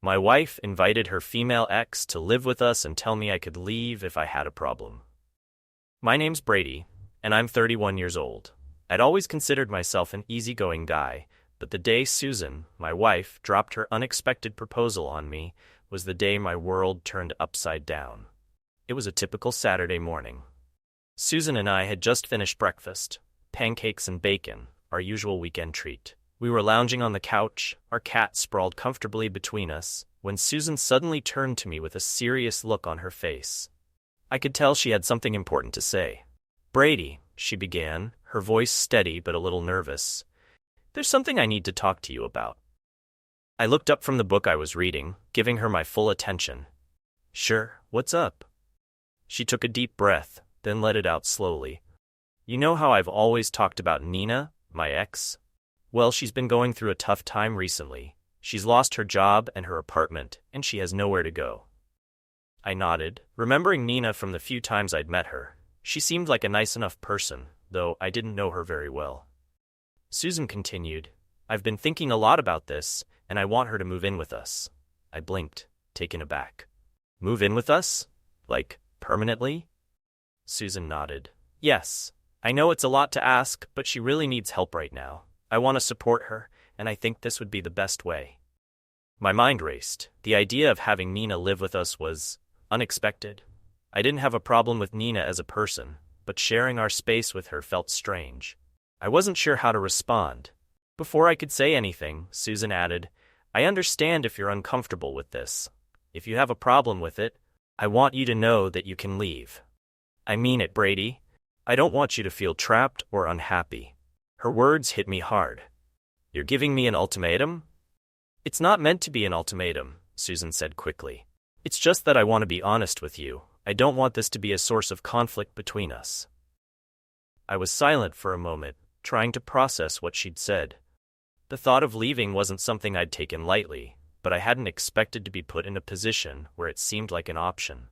My wife invited her female ex to live with us and tell me I could leave if I had a problem. My name's Brady, and I'm 31 years old. I'd always considered myself an easygoing guy, but the day Susan, my wife, dropped her unexpected proposal on me was the day my world turned upside down. It was a typical Saturday morning. Susan and I had just finished breakfast, pancakes and bacon, our usual weekend treat. We were lounging on the couch, our cat sprawled comfortably between us, when Susan suddenly turned to me with a serious look on her face. I could tell she had something important to say. "Brady," she began, her voice steady but a little nervous, "there's something I need to talk to you about." I looked up from the book I was reading, giving her my full attention. "Sure, what's up?" She took a deep breath, then let it out slowly. "You know how I've always talked about Nina, my ex? Well, she's been going through a tough time recently. She's lost her job and her apartment, and she has nowhere to go." I nodded, remembering Nina from the few times I'd met her. She seemed like a nice enough person, though I didn't know her very well. Susan continued, "I've been thinking a lot about this, and I want her to move in with us." I blinked, taken aback. "Move in with us? Like, permanently?" Susan nodded. "Yes. I know it's a lot to ask, but she really needs help right now. I want to support her, and I think this would be the best way." My mind raced. The idea of having Nina live with us was unexpected. I didn't have a problem with Nina as a person, but sharing our space with her felt strange. I wasn't sure how to respond. Before I could say anything, Susan added, "I understand if you're uncomfortable with this. If you have a problem with it, I want you to know that you can leave." "I mean it, Brady. I don't want you to feel trapped or unhappy." Her words hit me hard. "You're giving me an ultimatum?" "It's not meant to be an ultimatum," Susan said quickly. "It's just that I want to be honest with you. I don't want this to be a source of conflict between us." I was silent for a moment, trying to process what she'd said. The thought of leaving wasn't something I'd taken lightly, but I hadn't expected to be put in a position where it seemed like an option.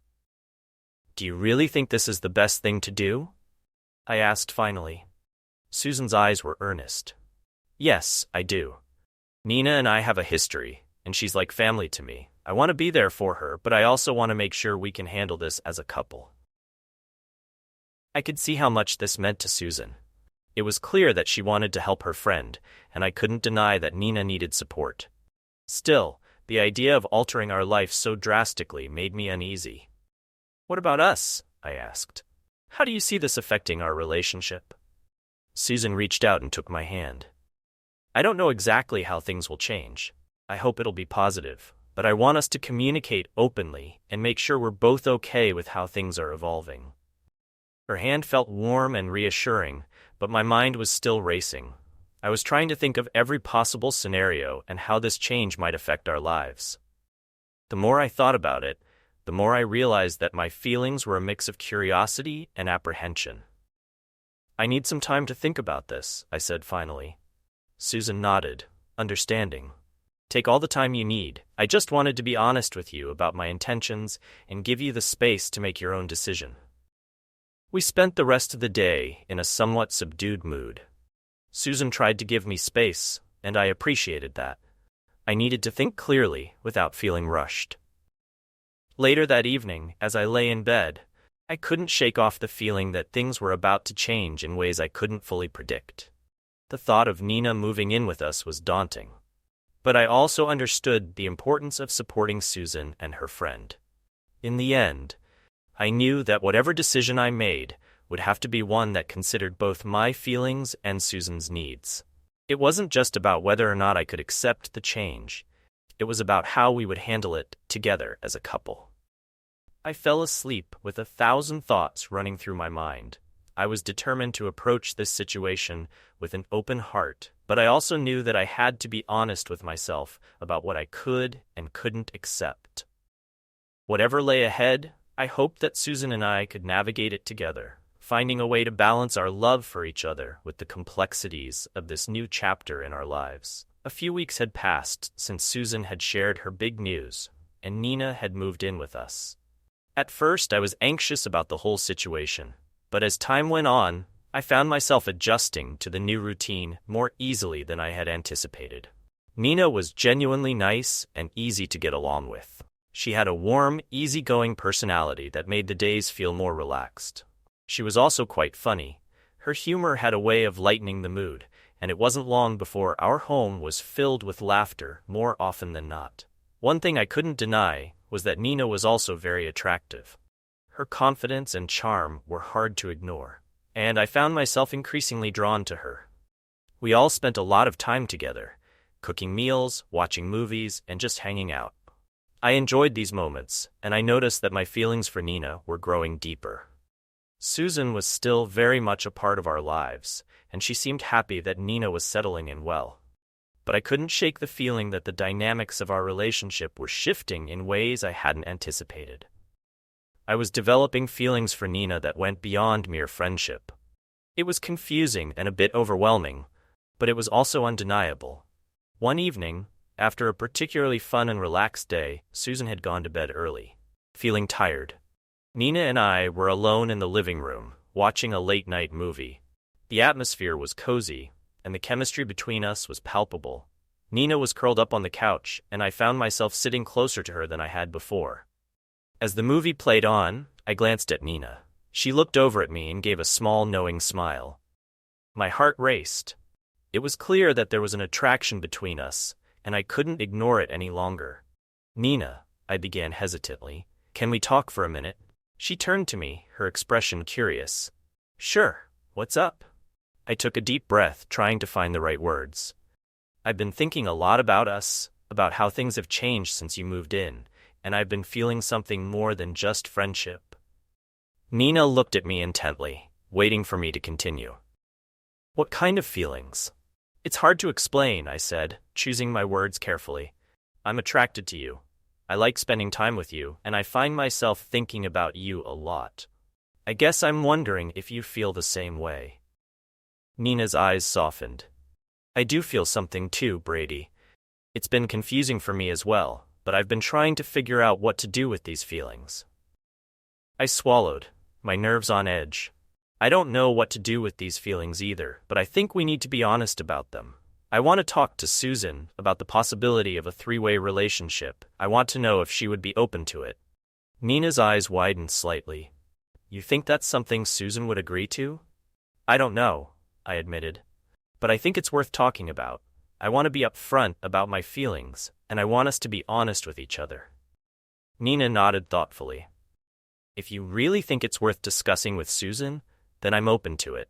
"Do you really think this is the best thing to do?" I asked finally. Susan's eyes were earnest. "Yes, I do. Nina and I have a history, and she's like family to me. I want to be there for her, but I also want to make sure we can handle this as a couple." I could see how much this meant to Susan. It was clear that she wanted to help her friend, and I couldn't deny that Nina needed support. Still, the idea of altering our life so drastically made me uneasy. "What about us?" I asked. "How do you see this affecting our relationship?" Susan reached out and took my hand. "I don't know exactly how things will change. I hope it'll be positive, but I want us to communicate openly and make sure we're both okay with how things are evolving." Her hand felt warm and reassuring, but my mind was still racing. I was trying to think of every possible scenario and how this change might affect our lives. The more I thought about it, the more I realized that my feelings were a mix of curiosity and apprehension. "I need some time to think about this," I said finally. Susan nodded, understanding. "Take all the time you need. I just wanted to be honest with you about my intentions and give you the space to make your own decision." We spent the rest of the day in a somewhat subdued mood. Susan tried to give me space, and I appreciated that. I needed to think clearly without feeling rushed. Later that evening, as I lay in bed, I couldn't shake off the feeling that things were about to change in ways I couldn't fully predict. The thought of Nina moving in with us was daunting. But I also understood the importance of supporting Susan and her friend. In the end, I knew that whatever decision I made would have to be one that considered both my feelings and Susan's needs. It wasn't just about whether or not I could accept the change. It was about how we would handle it together as a couple. I fell asleep with 1,000 thoughts running through my mind. I was determined to approach this situation with an open heart, but I also knew that I had to be honest with myself about what I could and couldn't accept. Whatever lay ahead, I hoped that Susan and I could navigate it together, finding a way to balance our love for each other with the complexities of this new chapter in our lives. A few weeks had passed since Susan had shared her big news, and Nina had moved in with us. At first, I was anxious about the whole situation, but as time went on, I found myself adjusting to the new routine more easily than I had anticipated. Nina was genuinely nice and easy to get along with. She had a warm, easygoing personality that made the days feel more relaxed. She was also quite funny. Her humor had a way of lightening the mood, and it wasn't long before our home was filled with laughter more often than not. One thing I couldn't deny was that Nina was also very attractive. Her confidence and charm were hard to ignore, and I found myself increasingly drawn to her. We all spent a lot of time together, cooking meals, watching movies, and just hanging out. I enjoyed these moments, and I noticed that my feelings for Nina were growing deeper. Susan was still very much a part of our lives, and she seemed happy that Nina was settling in well. But I couldn't shake the feeling that the dynamics of our relationship were shifting in ways I hadn't anticipated. I was developing feelings for Nina that went beyond mere friendship. It was confusing and a bit overwhelming, but it was also undeniable. One evening, after a particularly fun and relaxed day, Susan had gone to bed early, feeling tired. Nina and I were alone in the living room, watching a late-night movie. The atmosphere was cozy, and the chemistry between us was palpable. Nina was curled up on the couch, and I found myself sitting closer to her than I had before. As the movie played on, I glanced at Nina. She looked over at me and gave a small, knowing smile. My heart raced. It was clear that there was an attraction between us, and I couldn't ignore it any longer. "Nina," I began hesitantly, "can we talk for a minute?" She turned to me, her expression curious. "Sure, what's up?" I took a deep breath, trying to find the right words. "I've been thinking a lot about us, about how things have changed since you moved in, and I've been feeling something more than just friendship." Nina looked at me intently, waiting for me to continue. "What kind of feelings?" "It's hard to explain," I said, choosing my words carefully. "I'm attracted to you. I like spending time with you, and I find myself thinking about you a lot. I guess I'm wondering if you feel the same way." Nina's eyes softened. "I do feel something too, Brady. It's been confusing for me as well, but I've been trying to figure out what to do with these feelings." I swallowed, my nerves on edge. "I don't know what to do with these feelings either, but I think we need to be honest about them. I want to talk to Susan about the possibility of a three-way relationship. I want to know if she would be open to it." Nina's eyes widened slightly. "You think that's something Susan would agree to?" "I don't know," I admitted. "But I think it's worth talking about. I want to be upfront about my feelings, and I want us to be honest with each other." Nina nodded thoughtfully. "If you really think it's worth discussing with Susan, then I'm open to it.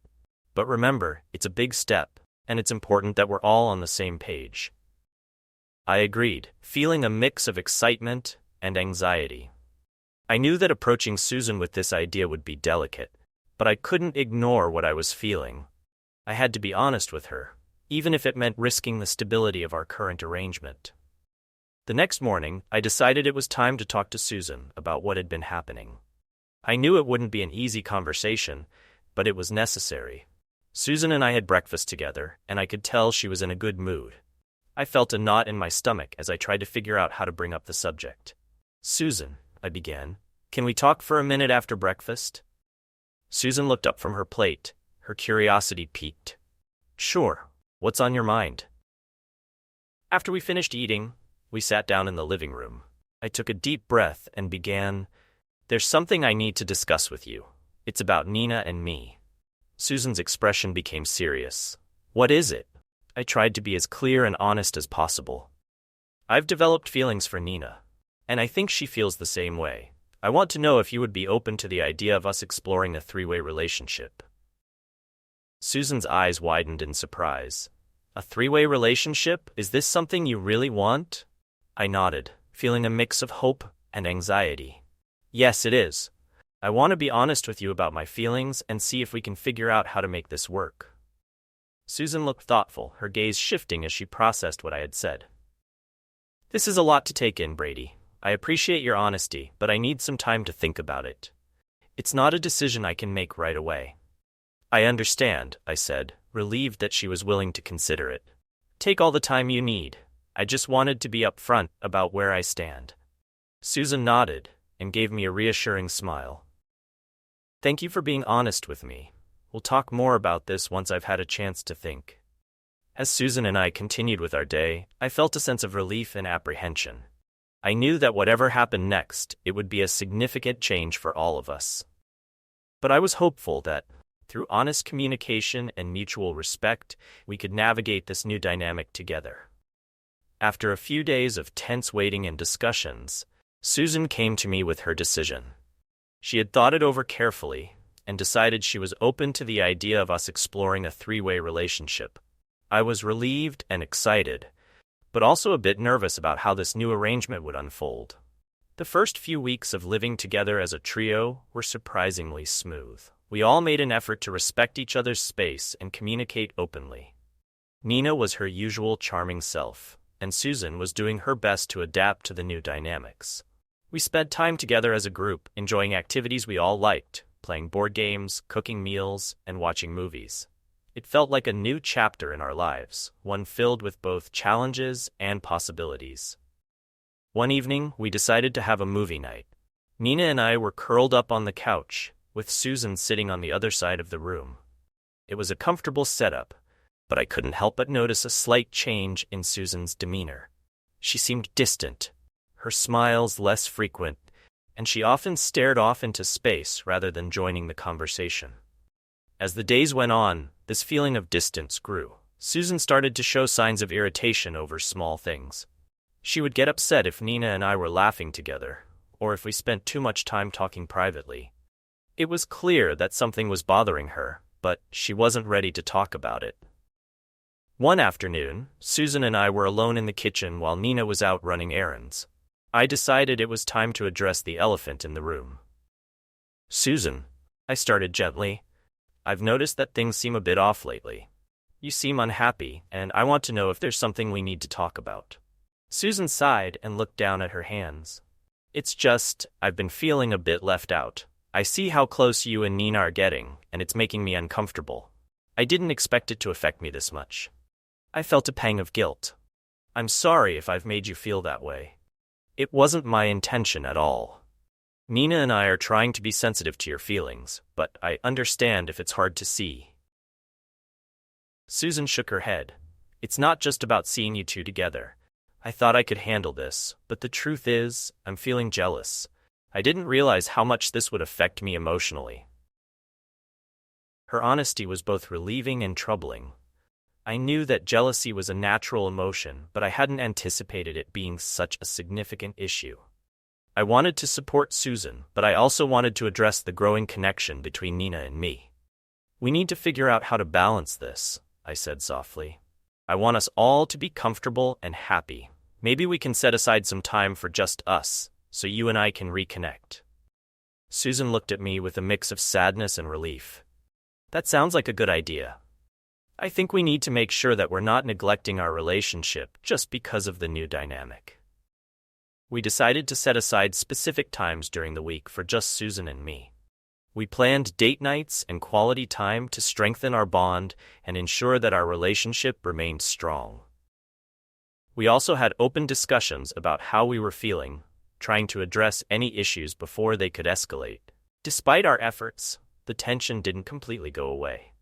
But remember, it's a big step, and it's important that we're all on the same page." I agreed, feeling a mix of excitement and anxiety. I knew that approaching Susan with this idea would be delicate, but I couldn't ignore what I was feeling. I had to be honest with her, even if it meant risking the stability of our current arrangement. The next morning, I decided it was time to talk to Susan about what had been happening. I knew it wouldn't be an easy conversation, but it was necessary. Susan and I had breakfast together, and I could tell she was in a good mood. I felt a knot in my stomach as I tried to figure out how to bring up the subject. "Susan," I began, "can we talk for a minute after breakfast?" Susan looked up from her plate, her curiosity piqued. "Sure, what's on your mind?" After we finished eating, we sat down in the living room. I took a deep breath and began, "There's something I need to discuss with you. It's about Nina and me." Susan's expression became serious. "What is it?" I tried to be as clear and honest as possible. "I've developed feelings for Nina, and I think she feels the same way. I want to know if you would be open to the idea of us exploring a three-way relationship." Susan's eyes widened in surprise. "A three-way relationship? Is this something you really want?" I nodded, feeling a mix of hope and anxiety. "Yes, it is. I want to be honest with you about my feelings and see if we can figure out how to make this work." Susan looked thoughtful, her gaze shifting as she processed what I had said. "This is a lot to take in, Brady. I appreciate your honesty, but I need some time to think about it. It's not a decision I can make right away." "I understand," I said, relieved that she was willing to consider it. "Take all the time you need. I just wanted to be upfront about where I stand." Susan nodded and gave me a reassuring smile. "Thank you for being honest with me. We'll talk more about this once I've had a chance to think." As Susan and I continued with our day, I felt a sense of relief and apprehension. I knew that whatever happened next, it would be a significant change for all of us. But I was hopeful that, through honest communication and mutual respect, we could navigate this new dynamic together. After a few days of tense waiting and discussions, Susan came to me with her decision. She had thought it over carefully and decided she was open to the idea of us exploring a three-way relationship. I was relieved and excited, but also a bit nervous about how this new arrangement would unfold. The first few weeks of living together as a trio were surprisingly smooth. We all made an effort to respect each other's space and communicate openly. Nina was her usual charming self, and Susan was doing her best to adapt to the new dynamics. We spent time together as a group, enjoying activities we all liked, playing board games, cooking meals, and watching movies. It felt like a new chapter in our lives, one filled with both challenges and possibilities. One evening, we decided to have a movie night. Nina and I were curled up on the couch, with Susan sitting on the other side of the room. It was a comfortable setup, but I couldn't help but notice a slight change in Susan's demeanor. She seemed distant, her smiles less frequent, and she often stared off into space rather than joining the conversation. As the days went on, this feeling of distance grew. Susan started to show signs of irritation over small things. She would get upset if Nina and I were laughing together, or if we spent too much time talking privately. It was clear that something was bothering her, but she wasn't ready to talk about it. One afternoon, Susan and I were alone in the kitchen while Nina was out running errands. I decided it was time to address the elephant in the room. "Susan," I started gently, "I've noticed that things seem a bit off lately. You seem unhappy, and I want to know if there's something we need to talk about." Susan sighed and looked down at her hands. "It's just, I've been feeling a bit left out. I see how close you and Nina are getting, and it's making me uncomfortable. I didn't expect it to affect me this much." I felt a pang of guilt. "I'm sorry if I've made you feel that way. It wasn't my intention at all. Nina and I are trying to be sensitive to your feelings, but I understand if it's hard to see." Susan shook her head. "It's not just about seeing you two together. I thought I could handle this, but the truth is, I'm feeling jealous. I didn't realize how much this would affect me emotionally." Her honesty was both relieving and troubling. I knew that jealousy was a natural emotion, but I hadn't anticipated it being such a significant issue. I wanted to support Susan, but I also wanted to address the growing connection between Nina and me. "We need to figure out how to balance this," I said softly. "I want us all to be comfortable and happy. Maybe we can set aside some time for just us, so you and I can reconnect." Susan looked at me with a mix of sadness and relief. "That sounds like a good idea. I think we need to make sure that we're not neglecting our relationship just because of the new dynamic." We decided to set aside specific times during the week for just Susan and me. We planned date nights and quality time to strengthen our bond and ensure that our relationship remained strong. We also had open discussions about how we were feeling, trying to address any issues before they could escalate. Despite our efforts, the tension didn't completely go away.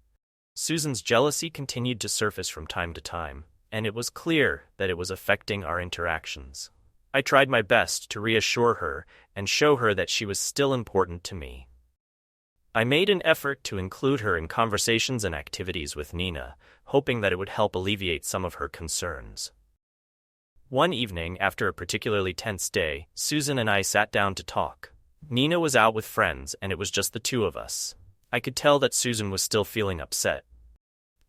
Susan's jealousy continued to surface from time to time, and it was clear that it was affecting our interactions. I tried my best to reassure her and show her that she was still important to me. I made an effort to include her in conversations and activities with Nina, hoping that it would help alleviate some of her concerns. One evening, after a particularly tense day, Susan and I sat down to talk. Nina was out with friends, and it was just the two of us. I could tell that Susan was still feeling upset.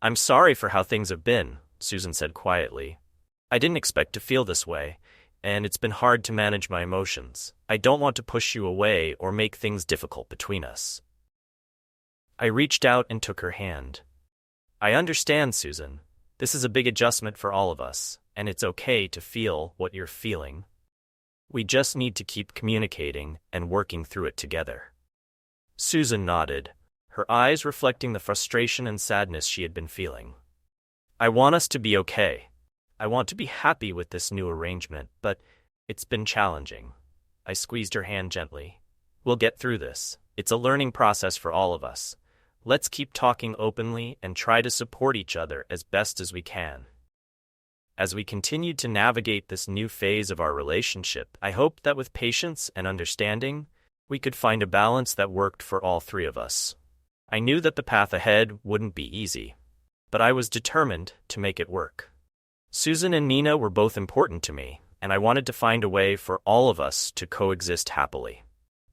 "I'm sorry for how things have been," Susan said quietly. "I didn't expect to feel this way, and it's been hard to manage my emotions. I don't want to push you away or make things difficult between us." I reached out and took her hand. "I understand, Susan. This is a big adjustment for all of us, and it's okay to feel what you're feeling. We just need to keep communicating and working through it together." Susan nodded, her eyes reflecting the frustration and sadness she had been feeling. "I want us to be okay. I want to be happy with this new arrangement, but it's been challenging." I squeezed her hand gently. "We'll get through this. It's a learning process for all of us. Let's keep talking openly and try to support each other as best as we can. As we continued to navigate this new phase of our relationship, I hoped that with patience and understanding, we could find a balance that worked for all three of us. I knew that the path ahead wouldn't be easy, but I was determined to make it work. Susan and Nina were both important to me, and I wanted to find a way for all of us to coexist happily.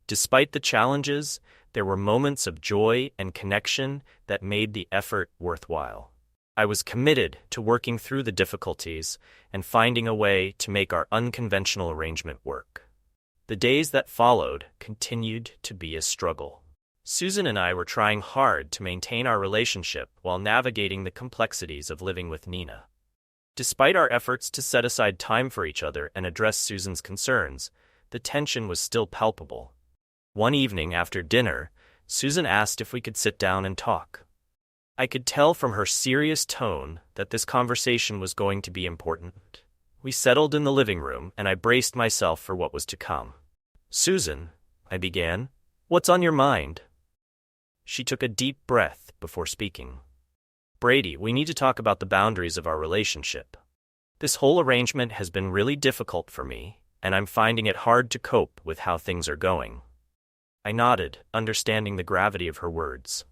Despite the challenges, there were moments of joy and connection that made the effort worthwhile. I was committed to working through the difficulties and finding a way to make our unconventional arrangement work. The days that followed continued to be a struggle. Susan and I were trying hard to maintain our relationship while navigating the complexities of living with Nina. Despite our efforts to set aside time for each other and address Susan's concerns, the tension was still palpable. One evening after dinner, Susan asked if we could sit down and talk. I could tell from her serious tone that this conversation was going to be important. We settled in the living room, and I braced myself for what was to come. "Susan," I began, "what's on your mind?" She took a deep breath before speaking. "Brady, we need to talk about the boundaries of our relationship. This whole arrangement has been really difficult for me, and I'm finding it hard to cope with how things are going." I nodded, understanding the gravity of her words.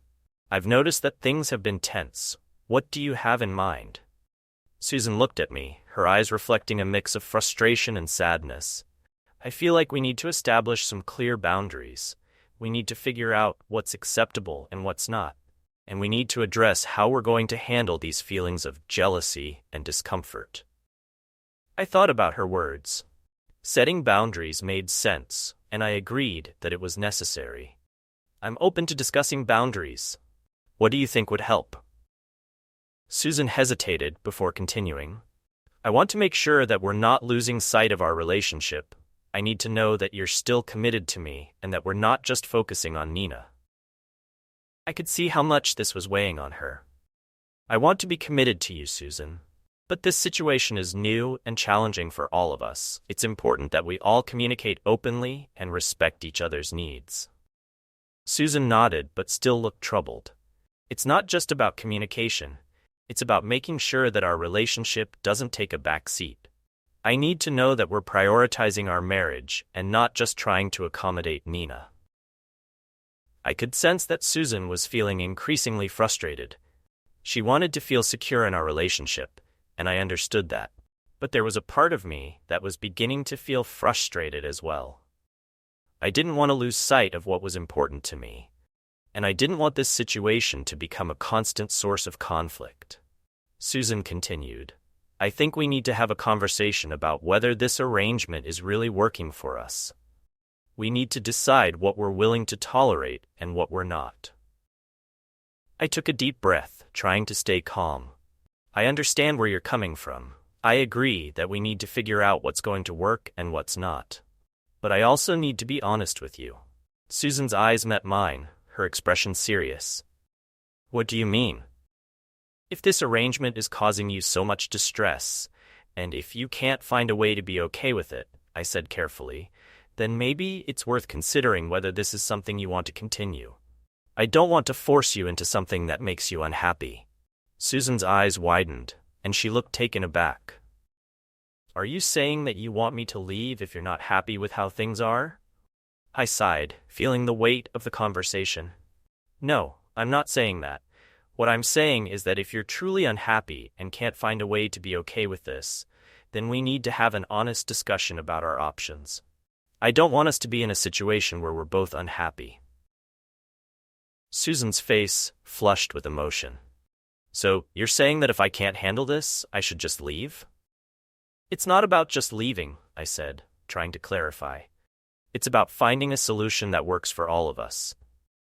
"I've noticed that things have been tense. What do you have in mind?" Susan looked at me, her eyes reflecting a mix of frustration and sadness. "I feel like we need to establish some clear boundaries. We need to figure out what's acceptable and what's not. And we need to address how we're going to handle these feelings of jealousy and discomfort." I thought about her words. Setting boundaries made sense, and I agreed that it was necessary. "I'm open to discussing boundaries. What do you think would help?" Susan hesitated before continuing. "I want to make sure that we're not losing sight of our relationship. I need to know that you're still committed to me and that we're not just focusing on Nina." I could see how much this was weighing on her. "I want to be committed to you, Susan. But this situation is new and challenging for all of us. It's important that we all communicate openly and respect each other's needs." Susan nodded but still looked troubled. "It's not just about communication. It's about making sure that our relationship doesn't take a back seat. I need to know that we're prioritizing our marriage and not just trying to accommodate Nina." I could sense that Susan was feeling increasingly frustrated. She wanted to feel secure in our relationship, and I understood that. But there was a part of me that was beginning to feel frustrated as well. I didn't want to lose sight of what was important to me, and I didn't want this situation to become a constant source of conflict. Susan continued, "I think we need to have a conversation about whether this arrangement is really working for us. We need to decide what we're willing to tolerate and what we're not." I took a deep breath, trying to stay calm. "I understand where you're coming from. I agree that we need to figure out what's going to work and what's not. But I also need to be honest with you." Susan's eyes met mine, her expression serious. "What do you mean?" "If this arrangement is causing you so much distress, and if you can't find a way to be okay with it," I said carefully, "then maybe it's worth considering whether this is something you want to continue. I don't want to force you into something that makes you unhappy." Susan's eyes widened, and she looked taken aback. "Are you saying that you want me to leave if you're not happy with how things are?" I sighed, feeling the weight of the conversation. "No, I'm not saying that. What I'm saying is that if you're truly unhappy and can't find a way to be okay with this, then we need to have an honest discussion about our options. I don't want us to be in a situation where we're both unhappy." Susan's face flushed with emotion. "So, you're saying that if I can't handle this, I should just leave?" "It's not about just leaving," I said, trying to clarify. "It's about finding a solution that works for all of us.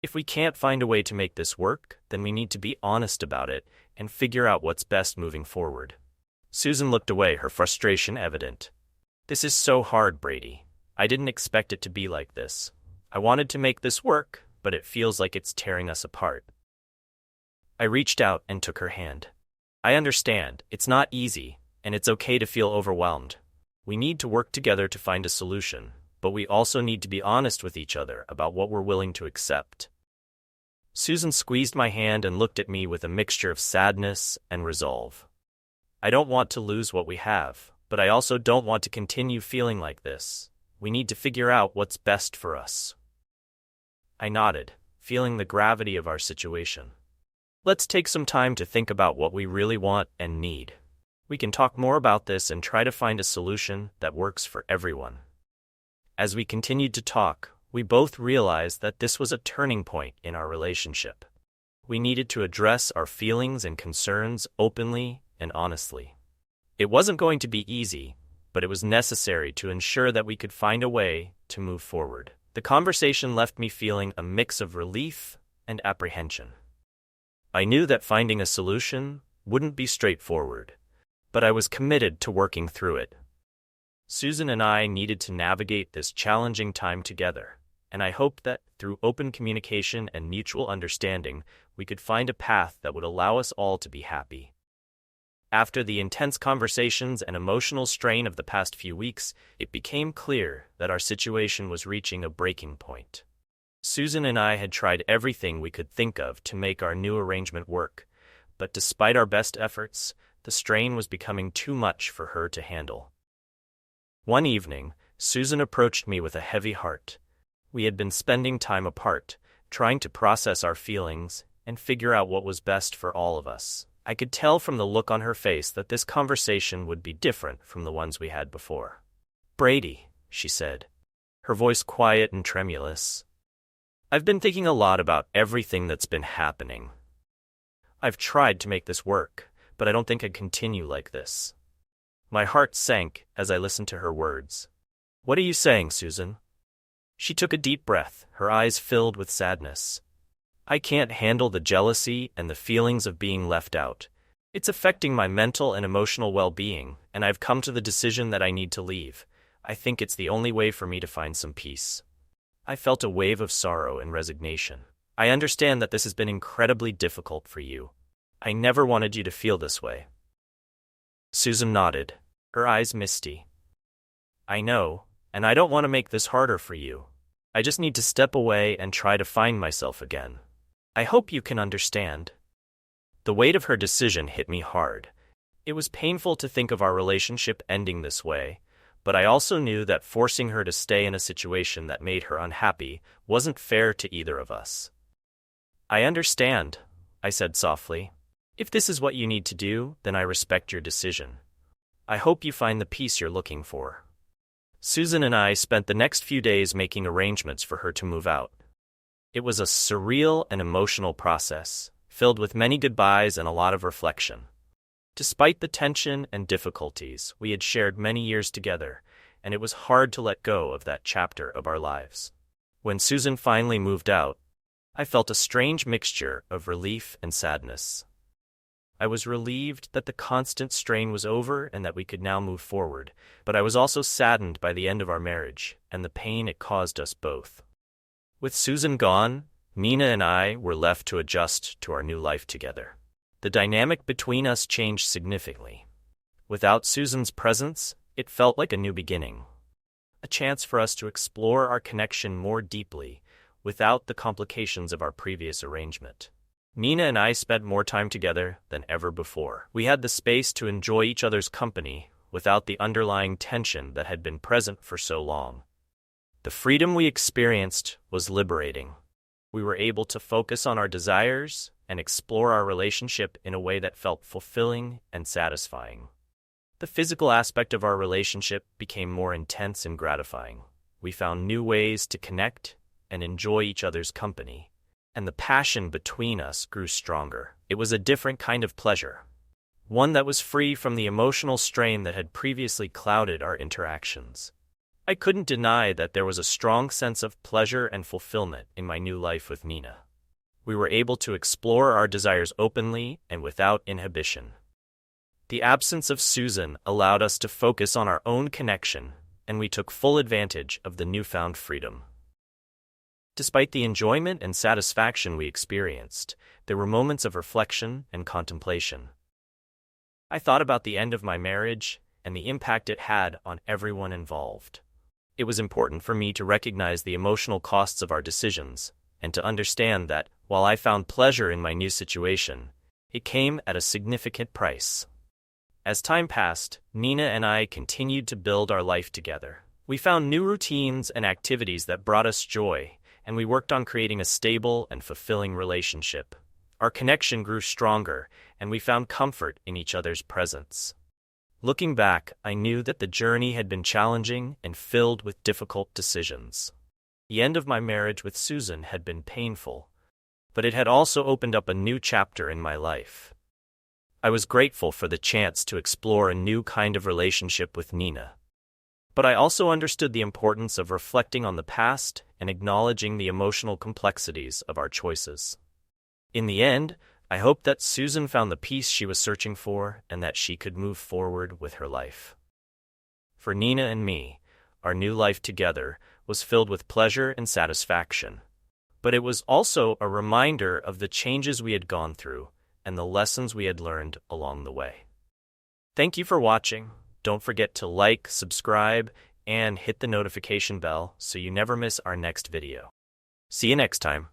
If we can't find a way to make this work, then we need to be honest about it and figure out what's best moving forward." Susan looked away, her frustration evident. "This is so hard, Brady. I didn't expect it to be like this. I wanted to make this work, but it feels like it's tearing us apart." I reached out and took her hand. "I understand, it's not easy, and it's okay to feel overwhelmed. We need to work together to find a solution, but we also need to be honest with each other about what we're willing to accept." Susan squeezed my hand and looked at me with a mixture of sadness and resolve. I don't want to lose what we have, but I also don't want to continue feeling like this. We need to figure out what's best for us. I nodded, feeling the gravity of our situation. Let's take some time to think about what we really want and need. We can talk more about this and try to find a solution that works for everyone. As we continued to talk, we both realized that this was a turning point in our relationship. We needed to address our feelings and concerns openly and honestly. It wasn't going to be easy, but it was necessary to ensure that we could find a way to move forward. The conversation left me feeling a mix of relief and apprehension. I knew that finding a solution wouldn't be straightforward, but I was committed to working through it. Susan and I needed to navigate this challenging time together, and I hoped that, through open communication and mutual understanding, we could find a path that would allow us all to be happy. After the intense conversations and emotional strain of the past few weeks, it became clear that our situation was reaching a breaking point. Susan and I had tried everything we could think of to make our new arrangement work, but despite our best efforts, the strain was becoming too much for her to handle. One evening, Susan approached me with a heavy heart. We had been spending time apart, trying to process our feelings and figure out what was best for all of us. I could tell from the look on her face that this conversation would be different from the ones we had before. "Brady," she said, her voice quiet and tremulous, "I've been thinking a lot about everything that's been happening. I've tried to make this work, but I don't think I'd continue like this." My heart sank as I listened to her words. "What are you saying, Susan?" She took a deep breath, her eyes filled with sadness. "I can't handle the jealousy and the feelings of being left out. It's affecting my mental and emotional well-being, and I've come to the decision that I need to leave. I think it's the only way for me to find some peace." I felt a wave of sorrow and resignation. "I understand that this has been incredibly difficult for you. I never wanted you to feel this way." Susan nodded, her eyes misty. "I know, and I don't want to make this harder for you. I just need to step away and try to find myself again. I hope you can understand." The weight of her decision hit me hard. It was painful to think of our relationship ending this way, but I also knew that forcing her to stay in a situation that made her unhappy wasn't fair to either of us. "I understand," I said softly. "If this is what you need to do, then I respect your decision. I hope you find the peace you're looking for." Susan and I spent the next few days making arrangements for her to move out. It was a surreal and emotional process, filled with many goodbyes and a lot of reflection. Despite the tension and difficulties, we had shared many years together, and it was hard to let go of that chapter of our lives. When Susan finally moved out, I felt a strange mixture of relief and sadness. I was relieved that the constant strain was over and that we could now move forward, but I was also saddened by the end of our marriage and the pain it caused us both. With Susan gone, Nina and I were left to adjust to our new life together. The dynamic between us changed significantly. Without Susan's presence, it felt like a new beginning, a chance for us to explore our connection more deeply without the complications of our previous arrangement. Nina and I spent more time together than ever before. We had the space to enjoy each other's company without the underlying tension that had been present for so long. The freedom we experienced was liberating. We were able to focus on our desires and explore our relationship in a way that felt fulfilling and satisfying. The physical aspect of our relationship became more intense and gratifying. We found new ways to connect and enjoy each other's company, and the passion between us grew stronger. It was a different kind of pleasure, one that was free from the emotional strain that had previously clouded our interactions. I couldn't deny that there was a strong sense of pleasure and fulfillment in my new life with Nina. We were able to explore our desires openly and without inhibition. The absence of Susan allowed us to focus on our own connection, and we took full advantage of the newfound freedom. Despite the enjoyment and satisfaction we experienced, there were moments of reflection and contemplation. I thought about the end of my marriage and the impact it had on everyone involved. It was important for me to recognize the emotional costs of our decisions, and to understand that, while I found pleasure in my new situation, it came at a significant price. As time passed, Nina and I continued to build our life together. We found new routines and activities that brought us joy, and we worked on creating a stable and fulfilling relationship. Our connection grew stronger, and we found comfort in each other's presence. Looking back, I knew that the journey had been challenging and filled with difficult decisions. The end of my marriage with Susan had been painful, but it had also opened up a new chapter in my life. I was grateful for the chance to explore a new kind of relationship with Nina. But I also understood the importance of reflecting on the past and acknowledging the emotional complexities of our choices. In the end, I hoped that Susan found the peace she was searching for and that she could move forward with her life. For Nina and me, our new life together was filled with pleasure and satisfaction. But it was also a reminder of the changes we had gone through and the lessons we had learned along the way. Thank you for watching. Don't forget to like, subscribe, and hit the notification bell so you never miss our next video. See you next time.